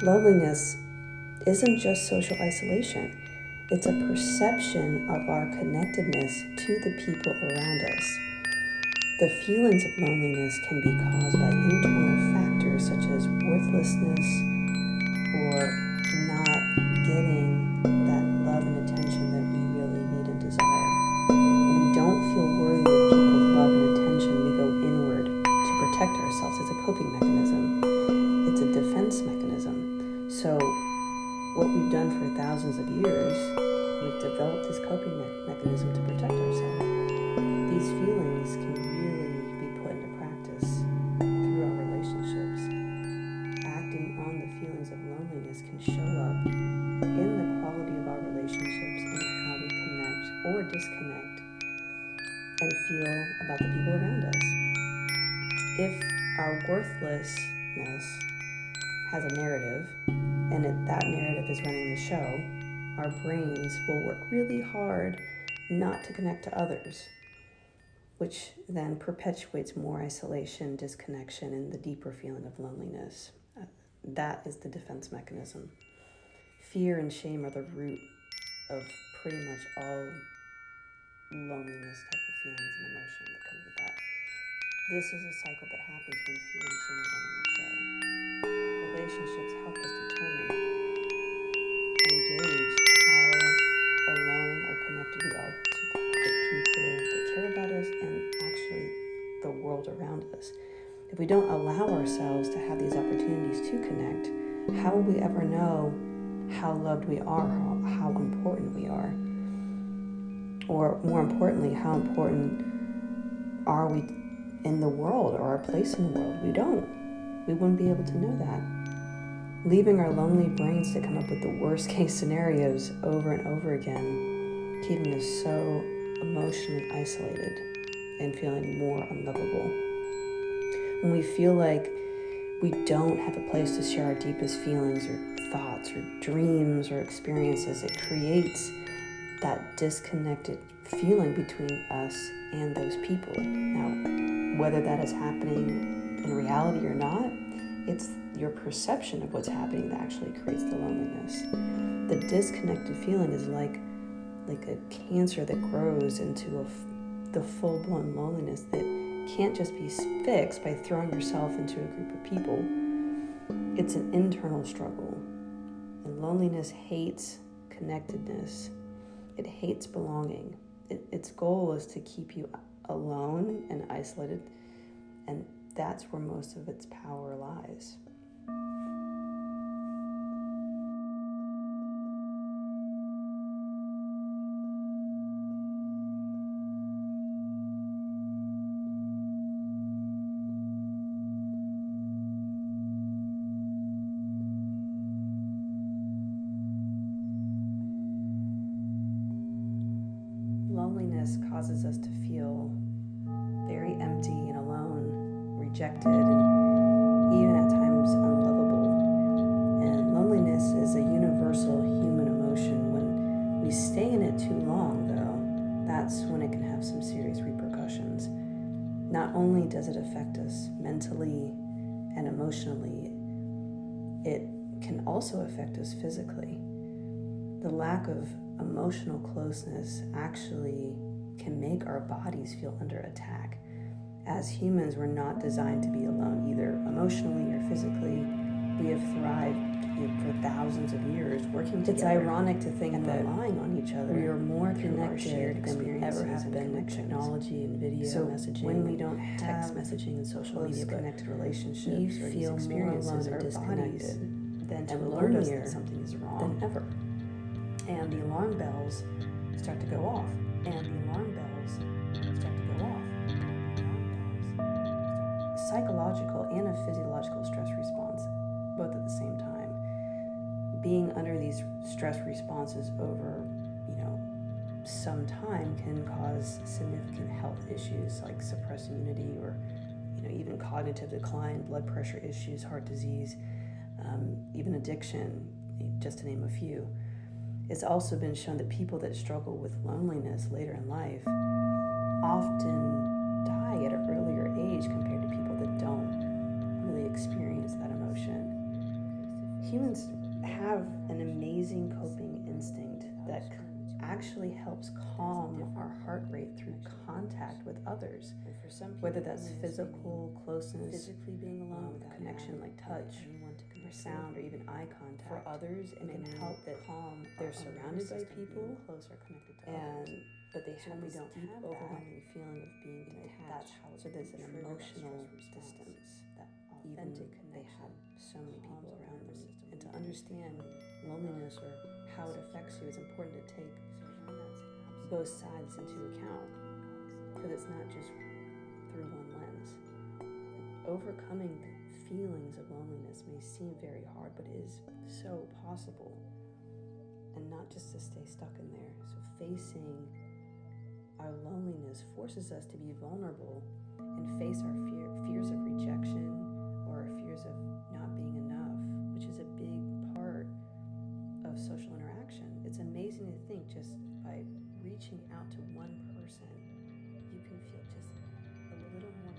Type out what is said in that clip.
Loneliness isn't just social isolation. It's a perception of our connectedness to the people around us. The feelings of loneliness can be caused by internal factors such as worthlessness or not getting that love and attention that we really need and desire. When we don't feel worthy of people's love and attention, we go inward to protect ourselves. It's a coping mechanism. It's a defense mechanism. So what we've done for thousands of years, we've developed this coping mechanism to protect ourselves. These feelings can really be put into practice through our relationships. Acting on the feelings of loneliness can show up in the quality of our relationships and how we connect or disconnect and feel about the people around us. If our worthlessness has a narrative, and that narrative is running the show, our brains will work really hard not to connect to others, which then perpetuates more isolation, disconnection, and the deeper feeling of loneliness. That is the defense mechanism. Fear and shame are the root of pretty much all loneliness type of feelings and emotion that come with that. This is a cycle that happens when fear and shame are running the show. Relationships help us determine and gauge how alone or connected we are to the people that care about us and actually the world around us. If we don't allow ourselves to have these opportunities to connect, how will we ever know how loved we are, how important we are? Or more importantly, how important are we in the world or our place in the world? We don't. We wouldn't be able to know that. Leaving our lonely brains to come up with the worst case scenarios over and over again, keeping us so emotionally isolated and feeling more unlovable. When we feel like we don't have a place to share our deepest feelings or thoughts or dreams or experiences, it creates that disconnected feeling between us and those people. Now, whether that is happening in reality or not, it's your perception of what's happening that actually creates the loneliness. The disconnected feeling is like a cancer that grows into the full-blown loneliness that can't just be fixed by throwing yourself into a group of people. It's an internal struggle. And loneliness hates connectedness. It hates belonging. Its goal is to keep you alone and isolated, and that's where most of its power lies. Loneliness causes us to feel very empty and alone, rejected, and even at times unlovable. And loneliness is a universal human emotion. When we stay in it too long, though, that's when it can have some serious repercussions. Not only does it affect us mentally and emotionally, it can also affect us physically. The lack of emotional closeness actually can make our bodies feel under attack. As humans, we're not designed to be alone, either emotionally or physically. We have thrived for thousands of years working together. It's ironic to think that relying on each other, we are more connected than we ever have been with technology and video messaging. When we don't have text messaging and social media connected relationships, we feel more alone and disconnected than to alert us that something is wrong than ever. And the alarm bells start to go off. Psychological and a physiological stress response, both at the same time. Being under these stress responses over, some time can cause significant health issues like suppressed immunity or, even cognitive decline, blood pressure issues, heart disease, even addiction, just to name a few. It's also been shown that people that struggle with loneliness later in life often die at an earlier age compared to people that don't really experience that emotion. humans have an amazing coping instinct that actually helps calm our heart rate through contact with others, whether that's physical closeness, physically being alone with connection like touch or sound or even eye contact. For others, it can help that calm. They're surrounded by people, closer connected to others, but they have this deep, overwhelming feeling of being detached. So there's an emotional distance, that authentic connection. They have so many people around them, and to understand loneliness or how it affects you, it's important to take both sides into account, because it's not just through one lens. Overcoming the feelings of loneliness may seem very hard, but it is so possible, and not just to stay stuck in there. So facing our loneliness forces us to be vulnerable and face our fears of rejection or our fears of not being enough, which is a big part of social interaction. It's amazing to think just by reaching out to one person, you can feel just a little more